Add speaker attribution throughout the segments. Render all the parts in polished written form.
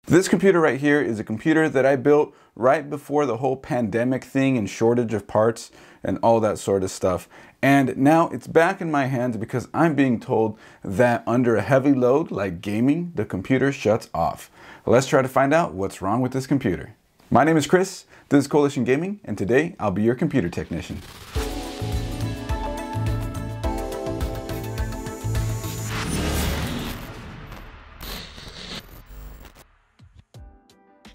Speaker 1: This computer right here is a computer that I built right before the whole pandemic thing and shortage of parts and all that sort of stuff. And now it's back in my hands because I'm being told that under a heavy load like gaming, the computer shuts off. Let's try to find out what's wrong with this computer. My name is Chris, this is Coalition Gaming, and today I'll be your computer technician.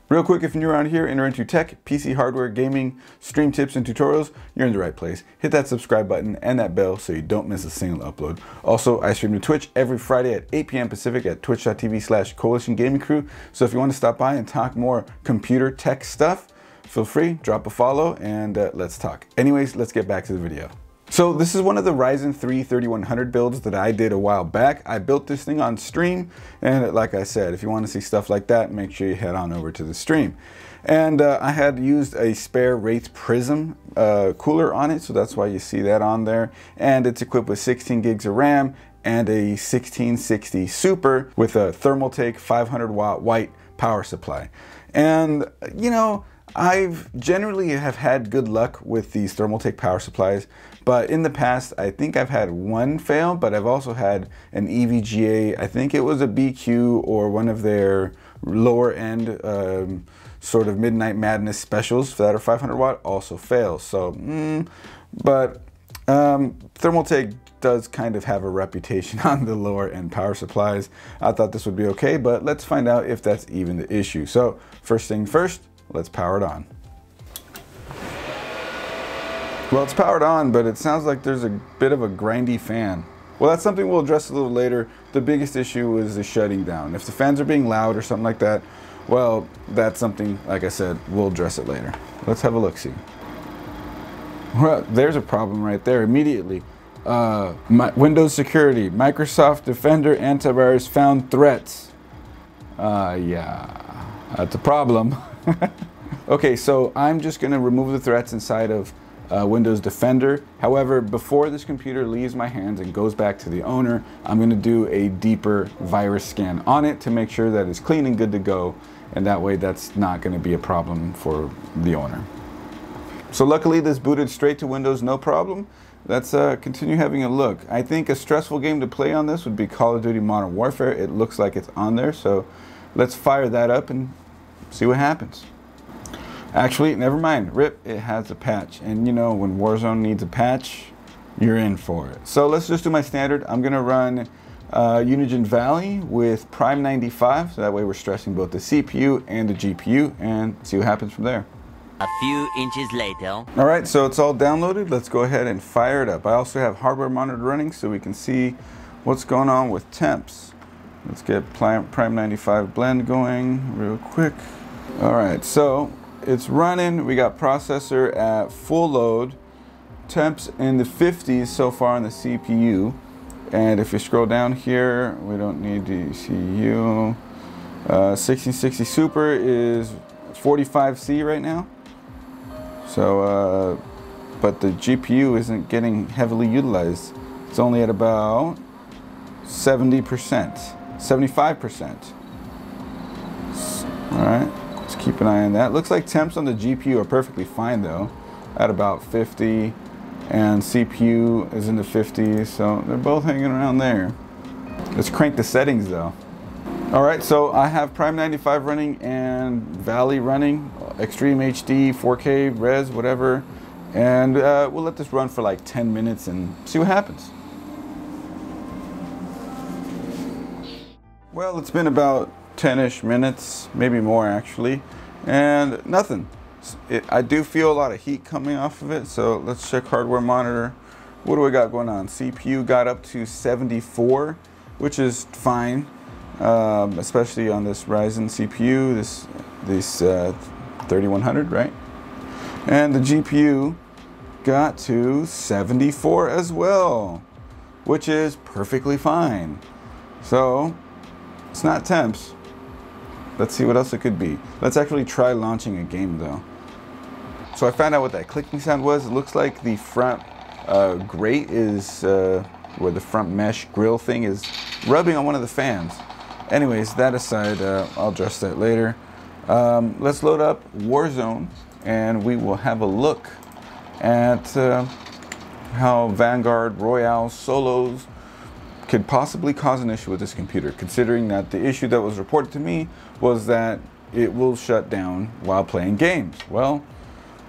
Speaker 1: Real quick, if you're new around here and are into tech, PC hardware, gaming, stream tips, and tutorials, you're in the right place. Hit that subscribe button and that bell so you don't miss a single upload. Also, I stream to Twitch every Friday at 8 p.m. Pacific at twitch.tv/Coalition Gaming Crew. So if you want to stop by and talk more computer tech stuff, feel free, drop a follow, and let's talk. Anyways, let's get back to the video. So this is one of the Ryzen 3 3100 builds that I did a while back. I built this thing on stream, and like I said, if you want to see stuff like that, make sure you head on over to the stream. And I had used a spare Wraith Prism cooler on it, so that's why you see that on there. And it's equipped with 16 gigs of RAM and a 1660 Super with a Thermaltake 500 watt white power supply. And you know, I've generally have had good luck with these Thermaltake power supplies, but in the past I think I've had one fail, but I've also had an EVGA, I think it was a BQ or one of their lower end sort of Midnight Madness specials that are 500 watt also fails. So, Thermaltake does kind of have a reputation on the lower end power supplies. I thought this would be okay, but let's find out if that's even the issue. So first thing first, let's power it on. Well, it's powered on, but it sounds like there's a bit of a grindy fan. Well, that's something we'll address a little later. The biggest issue is the shutting down. If the fans are being loud or something like that, well, that's something, like I said, we'll address it later. Let's have a look-see. Well, there's a problem right there immediately. Windows security, Microsoft Defender antivirus found threats. Yeah, that's a problem. Okay, so I'm just going to remove the threats inside of Windows Defender. However, before this computer leaves my hands and goes back to the owner, I'm going to do a deeper virus scan on it to make sure that it's clean and good to go, and that way that's not going to be a problem for the owner. So luckily this booted straight to Windows, no problem. Let's continue having a look. I think a stressful game to play on this would be Call of Duty Modern Warfare. It looks like it's on there, so let's fire that up and see what happens. Actually, never mind. RIP, it has a patch. And you know, when Warzone needs a patch, you're in for it. So let's just do my standard. I'm going to run Unigine Valley with Prime 95. So that way we're stressing both the CPU and the GPU and see what happens from there.
Speaker 2: A few inches later.
Speaker 1: All right, so it's all downloaded. Let's go ahead and fire it up. I also have hardware monitor running so we can see what's going on with temps. Let's get Prime 95 blend going real quick. All right, so it's running. We got processor at full load, temps in the 50s so far on the CPU. And if you scroll down here, we don't need the CPU. 1660 Super is 45C right now. So, but the GPU isn't getting heavily utilized. It's only at about 70%, 75%. All right. Keep an eye on that. Looks like temps on the GPU are perfectly fine though, at about 50, and CPU is in the 50s, so they're both hanging around there. Let's crank the settings though. All right, so I have Prime 95 running and Valley running, Extreme HD, 4K, Res, whatever, and we'll let this run for like 10 minutes and see what happens. Well, it's been about 10-ish minutes, maybe more actually, and nothing. I do feel a lot of heat coming off of it, so let's check hardware monitor. What do we got going on? CPU got up to 74, which is fine, especially on this Ryzen CPU, this 3100, right? And the GPU got to 74 as well, which is perfectly fine. So it's not temps. Let's see what else it could be. Let's actually try launching a game though. So I found out what that clicking sound was. It looks like the front grate is, where the front mesh grill thing is rubbing on one of the fans. Anyways, that aside, I'll address that later. Let's load up Warzone and we will have a look at how Vanguard, Royale, Solos could possibly cause an issue with this computer, considering that the issue that was reported to me was that it will shut down while playing games. Well,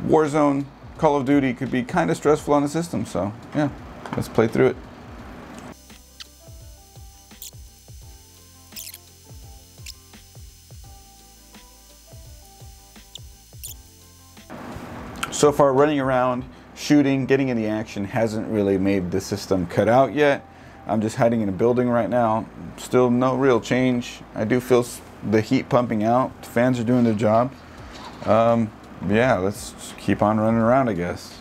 Speaker 1: Warzone, Call of Duty could be kind of stressful on the system, so yeah, let's play through it. So far, running around, shooting, getting in the action hasn't really made the system cut out yet. I'm just hiding in a building right now. Still no real change. I do feel the heat pumping out. The fans are doing their job. Yeah, let's just keep on running around, I guess.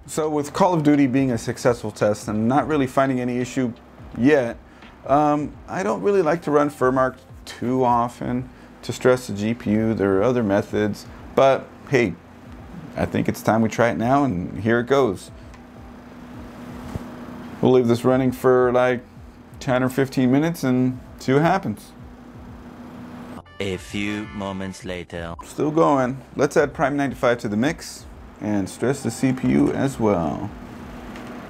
Speaker 1: So with Call of Duty being a successful test, I'm not really finding any issue yet. I don't really like to run furmark too often to stress the GPU. There are other methods, but hey, I think it's time we try it now, and here it goes. We'll leave this running for like 10 or 15 minutes and see what happens.
Speaker 2: A few moments later.
Speaker 1: Still going. Let's add Prime 95 to the mix and stress the CPU as well.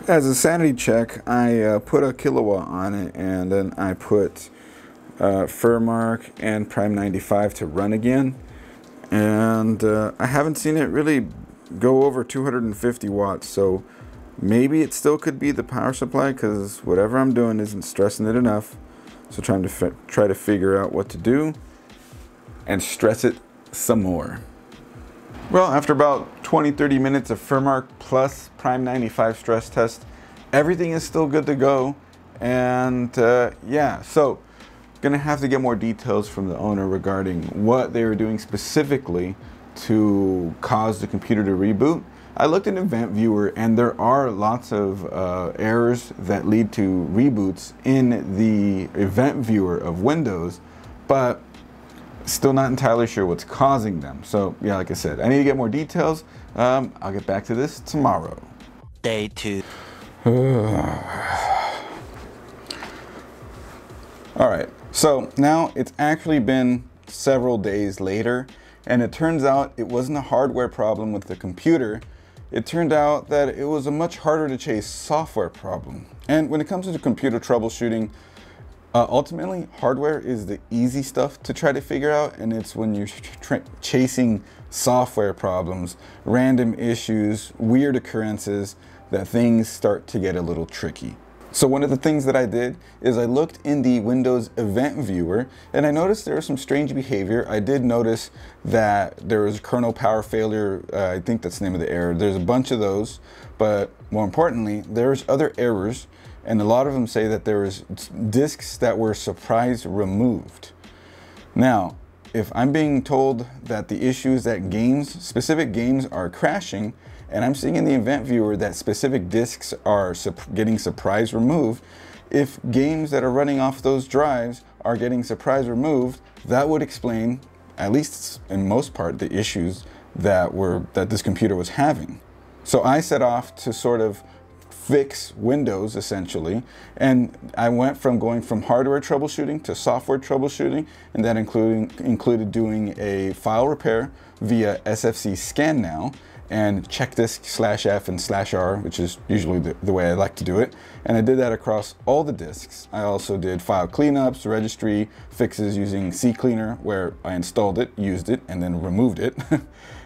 Speaker 1: As a sanity check, I put a kilowatt on it, and then I put furmark and Prime 95 to run again. And I haven't seen it really go over 250 watts, so maybe it still could be the power supply, because whatever I'm doing isn't stressing it enough. So try to figure out what to do and stress it some more. Well, after about 20-30 minutes of furmark plus Prime 95 stress test, everything is still good to go. And yeah, so gonna have to get more details from the owner regarding what they were doing specifically to cause the computer to reboot. I looked in Event Viewer, and there are lots of errors that lead to reboots in the Event Viewer of Windows, but still not entirely sure what's causing them. So yeah, like I said, I need to get more details. I'll get back to this tomorrow.
Speaker 2: Day 2.
Speaker 1: All right, so now it's actually been several days later, and it turns out it wasn't a hardware problem with the computer. It turned out that it was a much harder to chase software problem. And when it comes to computer troubleshooting, ultimately hardware is the easy stuff to try to figure out, and it's when you're chasing software problems, random issues, weird occurrences, that things start to get a little tricky. So one of the things that I did is I looked in the Windows Event Viewer, and I noticed there was some strange behavior. I did notice that there was kernel power failure. I think that's the name of the error. There's a bunch of those, but more importantly, there's other errors, and a lot of them say that there was disks that were surprise removed. Now, if I'm being told that the issue is that specific games are crashing, and I'm seeing in the Event Viewer that specific disks are getting surprise removed, if games that are running off those drives are getting surprise removed, that would explain, at least in most part, the issues that this computer was having. So I set off to sort of fix Windows, essentially, and I went from going from hardware troubleshooting to software troubleshooting, and that included doing a file repair via SFC scannow and chkdsk/f and /r, which is usually the way I like to do it. And I did that across all the disks. I also did file cleanups, registry fixes using CCleaner, where I installed it, used it, and then removed it.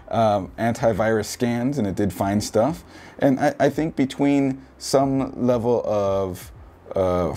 Speaker 1: Antivirus scans, and it did find stuff. And I think between some level of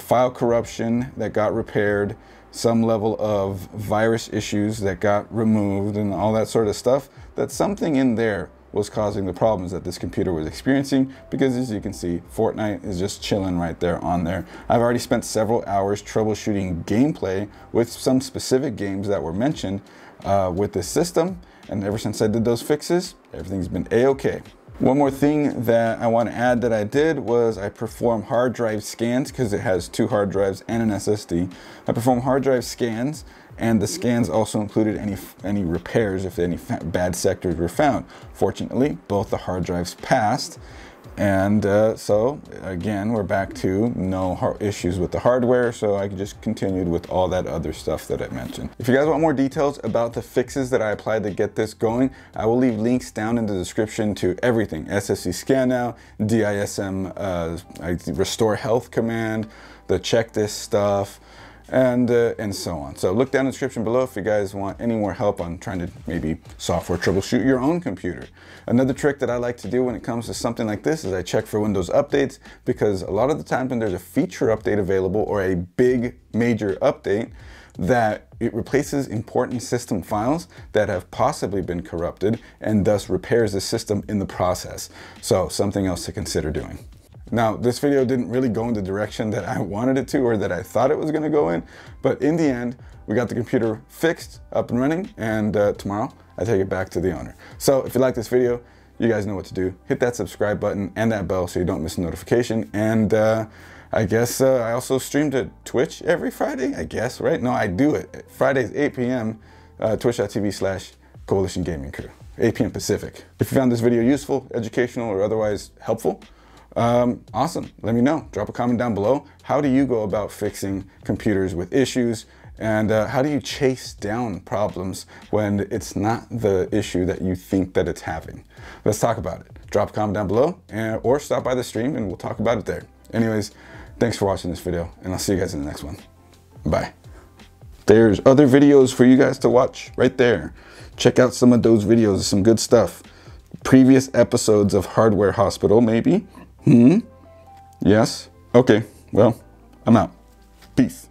Speaker 1: file corruption that got repaired, some level of virus issues that got removed, and all that sort of stuff, that something in there was causing the problems that this computer was experiencing, because as you can see, Fortnite is just chilling right there on there. I've already spent several hours troubleshooting gameplay with some specific games that were mentioned with this system, and ever since I did those fixes, everything's been a-okay. One more thing that I want to add that I did was I performed hard drive scans, because it has 2 hard drives and an SSD. I performed hard drive scans, and the scans also included any repairs if any bad sectors were found. Fortunately, both the hard drives passed, And so again, we're back to no issues with the hardware, so I just continued with all that other stuff that I mentioned. If you guys want more details about the fixes that I applied to get this going, I will leave links down in the description to everything: SSC scannow, dism, restore health command, the chkdsk stuff, and so on. So look down in the description below if you guys want any more help on trying to maybe software troubleshoot your own computer. Another trick that I like to do when it comes to something like this is I check for Windows updates, because a lot of the times when there's a feature update available or a big major update, that it replaces important system files that have possibly been corrupted and thus repairs the system in the process. So something else to consider doing. Now, this video didn't really go in the direction that I wanted it to, or that I thought it was going to go in, but in the end, we got the computer fixed, up and running, and tomorrow I take it back to the owner. So if you like this video, you guys know what to do. Hit that subscribe button and that bell so you don't miss a notification. And I guess I also stream to Twitch every Friday, I guess, right? No, I do it. Fridays, 8 p.m., twitch.tv/Coalition Gaming Crew, 8 p.m. Pacific. If you found this video useful, educational, or otherwise helpful, awesome. Let me know. Drop a comment down below. How do you go about fixing computers with issues? And how do you chase down problems when it's not the issue that you think that it's having? Let's talk about it. Drop a comment down below, or stop by the stream and we'll talk about it there. Anyways, thanks for watching this video, and I'll see you guys in the next one. Bye. There's other videos for you guys to watch right there. Check out some of those videos. Some good stuff. Previous episodes of Hardware Hospital, maybe? Yes? Okay, well, I'm out. Peace.